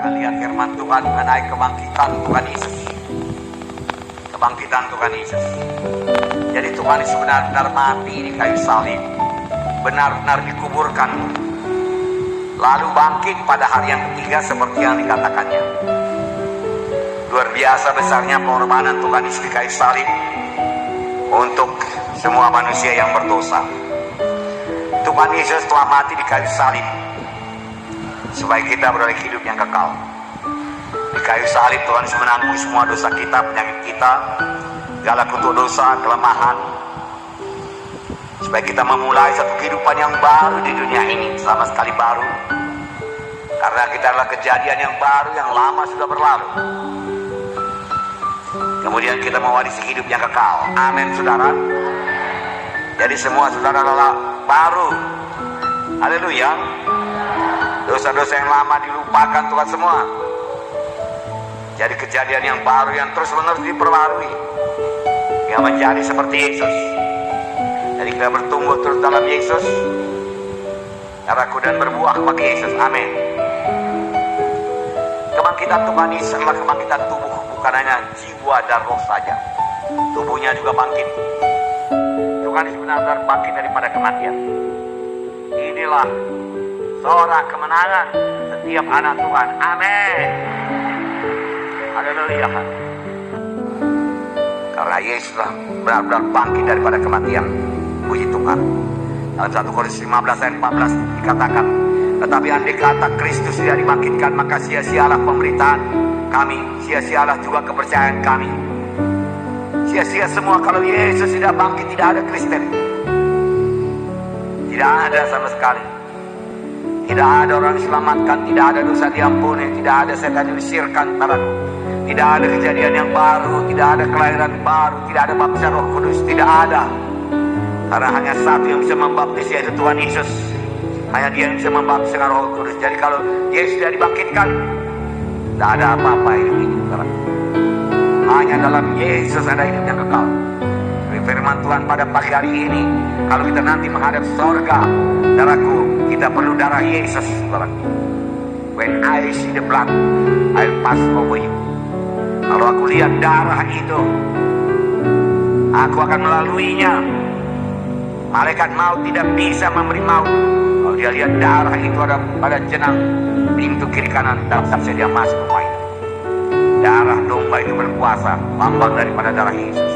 akan lihat firman Tuhan mengenai kebangkitan Tuhan Yesus. Kebangkitan Tuhan Yesus. Jadi Tuhan Yesus benar-benar mati di kayu salib, benar-benar dikuburkan, lalu bangkit pada hari yang ketiga seperti yang dikatakannya. Luar biasa besarnya pengorbanan Tuhan Yesus di kayu salib untuk semua manusia yang berdosa. Tuhan Yesus telah mati di kayu salib supaya kita beroleh hidup yang kekal. Di kayu salib Tuhan Yesus menanggung semua dosa kita, penyakit kita, segala kutuk dosa, kelemahan, supaya kita memulai satu kehidupan yang baru di dunia ini, sama sekali baru. Karena kita adalah kejadian yang baru, yang lama sudah berlalu. Kemudian kita mewarisi hidup yang kekal. Amin, saudara. Jadi semua saudara adalah baru. Haleluya. Dosa-dosa yang lama dilupakan Tuhan semua. Jadi kejadian yang baru yang terus-menerus diperbarui, yang menjadi seperti Yesus. Jadi kita bertumbuh terus dalam Yesus, darahku dan berbuah bagi Yesus. Amin. Kebangkitan Tuhan Yesus adalah kebangkitan tubuh, bukan hanya jiwa dan roh saja. Tubuhnya juga bangkit. Tuhan Yesus benar-benar bangkit daripada kematian. Inilah sorak kemenangan setiap anak Tuhan. Amin. Haleluya. Karena Yesus benar-benar bangkit daripada kematian. Puji Tuhan. Dalam 1 Korintus 15 ayat 14 dikatakan, tetapi andai kata Kristus tidak dibangkitkan, maka sia-sialah pemberitaan kami, sia-sialah juga kepercayaan kami. Sia-sia semua kalau Yesus tidak bangkit. Tidak ada Kristen, tidak ada sama sekali. Tidak ada orang diselamatkan, tidak ada dosa diampuni, tidak ada setan diusirkan. Tidak ada kejadian yang baru, tidak ada kelahiran baru, tidak ada baptisan Roh Kudus, tidak ada. Karena hanya satu yang bisa membaptis, yaitu Tuhan Yesus. Hanya Dia yang bisa membaptis dengan Roh Kudus. Jadi kalau Yesus tidak dibangkitkan, tidak ada apa-apa hidup ini. Hanya dalam Yesus ada hidup yang kekal. Firman Tuhan pada pagi hari ini, kalau kita nanti menghadap sorga, darahku, kita perlu darah Yesus. When I see the blood, I'll pass over you. Kalau aku lihat darah itu, aku akan melaluinya. Malaikat maut tidak bisa memberi maut. Kalau dia lihat darah itu ada pada jenang pintu kiri kanan, tak bisa dia masuk rumah itu. Darah domba itu berkuasa, lambang daripada darah Yesus.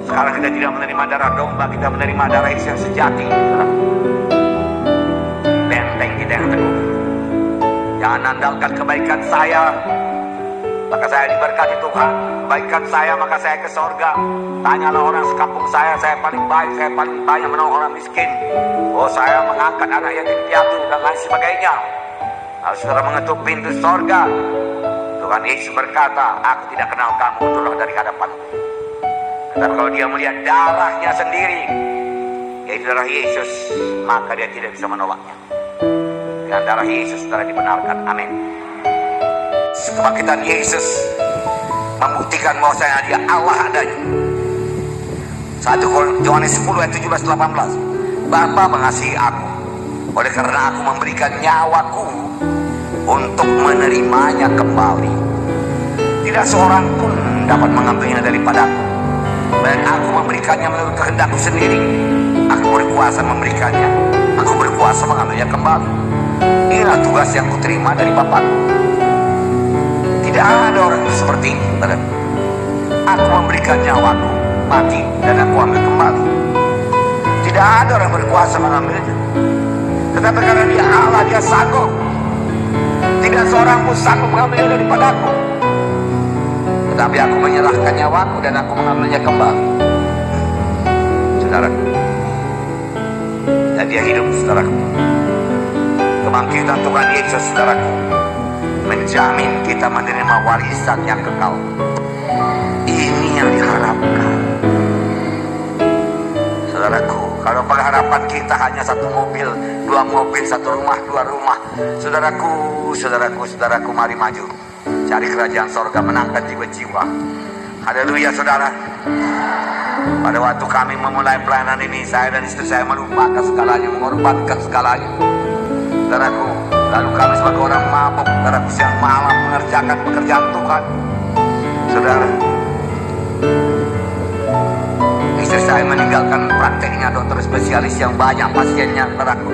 Sekarang kita tidak menerima darah domba, kita menerima darah Yesus yang sejati. Benteng kita yang teguh. Jangan andalkan kebaikan saya, maka saya diberkati Tuhan. Kebaikan saya, maka saya ke sorga. Tanyalah orang sekampung saya paling baik, saya paling banyak menolong orang miskin. Oh, saya mengangkat anak yatim piatu dan lain sebagainya. Lalu saudara mengetuk pintu sorga, Tuhan Yesus berkata, aku tidak kenal kamu, turunlah dari hadapanku. Tetapi kalau dia melihat darahnya sendiri, yaitu darah Yesus, maka dia tidak bisa menolaknya. Dengan darah Yesus telah dibenarkan. Amin. Kebangkitan Yesus membuktikan bahwa dia Allah adanya. 1 Yohanes 10 ayat 17-18. Bapa mengasihi aku, oleh karena aku memberikan nyawaku untuk menerimanya kembali. Tidak seorang pun dapat mengambilnya daripadaku. Dan aku memberikannya menurut kehendakku sendiri. Aku berkuasa memberikannya, aku berkuasa mengambilnya kembali. Inilah tugas yang kuterima dari Bapakku. Tidak ada orang seperti ini. Aku memberikan nyawaku, mati, dan aku ambil kembali. Tidak ada orang berkuasa mengambilnya. Tetapi karena Dia Allah, Dia sanggup. Tidak seorang pun sanggup mengambilnya daripadaku. Tetapi aku menyerahkan nyawaku dan aku mengambilnya kembali. Saudaraku, dan Dia hidup, saudaraku. Kebangkitan Tuhan Yesus, saudaraku, menjamin kita menerima warisan yang kekal. Ini yang diharapkan. Saudaraku, kalau pengharapan kita hanya satu mobil, dua mobil, satu rumah, dua rumah, saudaraku, mari maju. Cari kerajaan sorga, menangkan jiwa-jiwa. Haleluya, saudara. Pada waktu kami memulai pelayanan ini, saya dan istri saya melupakan segalanya, mengorbankan segalanya. Saudaraku, Lalu kami sebagai orang mabuk pada siang malam mengerjakan pekerjaan Tuhan. Saudara, istri saya meninggalkan prakteknya dokter spesialis yang banyak pasiennya, saudaraku.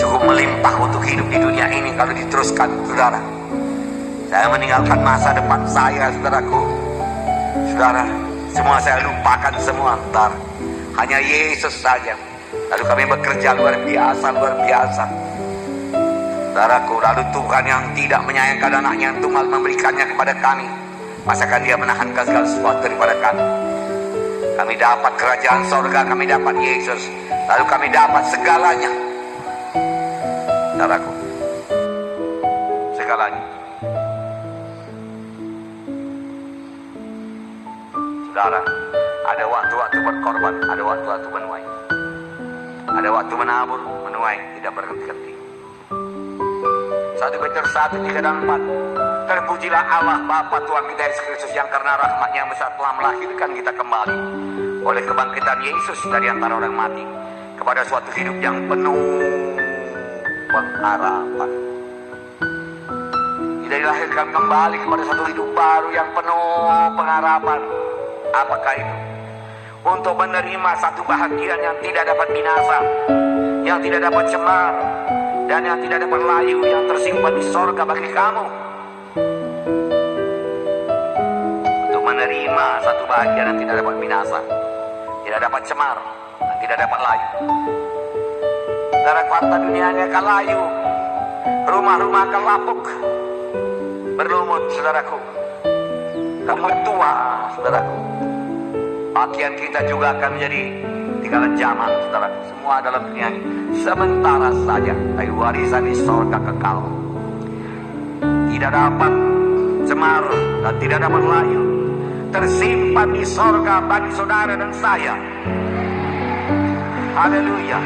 Cukup melimpah untuk hidup di dunia ini kalau diteruskan, saudara. Saya meninggalkan masa depan saya, saudaraku. Saudara, semua saya lupakan semua, saudara. Hanya Yesus saja. Lalu kami bekerja luar biasa, saudaraku. Lalu Tuhan yang tidak menyayangkan anaknya yang tunggal memberikannya kepada kami, masakan dia menahankan segala sesuatu daripada kami. Kami dapat kerajaan sorga, kami dapat Yesus, lalu kami dapat segalanya, saudaraku, segalanya. Saudara, ada waktu-waktu berkorban, ada waktu-waktu menuai, ada waktu menabur, menuai, tidak berhenti-henti. 1 Petrus 1:3-4. Terpujilah Allah Bapa Tuhan kita Yesus Kristus, yang karena rahmat-Nya yang besar telah melahirkan kita kembali oleh kebangkitan Yesus dari antara orang mati kepada suatu hidup yang penuh pengharapan. Kita dilahirkan kembali kepada satu hidup baru yang penuh pengharapan. Apakah itu? Untuk menerima satu bahagian yang tidak dapat binasa, yang tidak dapat cemar, dan yang tidak dapat layu, yang tersimpan di sorga bagi kamu. Untuk menerima satu bahagian yang tidak dapat binasa, tidak dapat cemar, dan tidak dapat layu. Darah kata dunianya akan layu, rumah-rumah akan lapuk, berlumut, saudaraku. Kamu tua, saudaraku. Pakaian kita juga akan menjadi tinggalan zaman, saudaraku. Semua dalam dunia ini sementara saja, tapi warisan di sorga kekal. Tidak dapat cemar dan tidak dapat layu, tersimpan di sorga bagi saudara dan saya. Haleluya.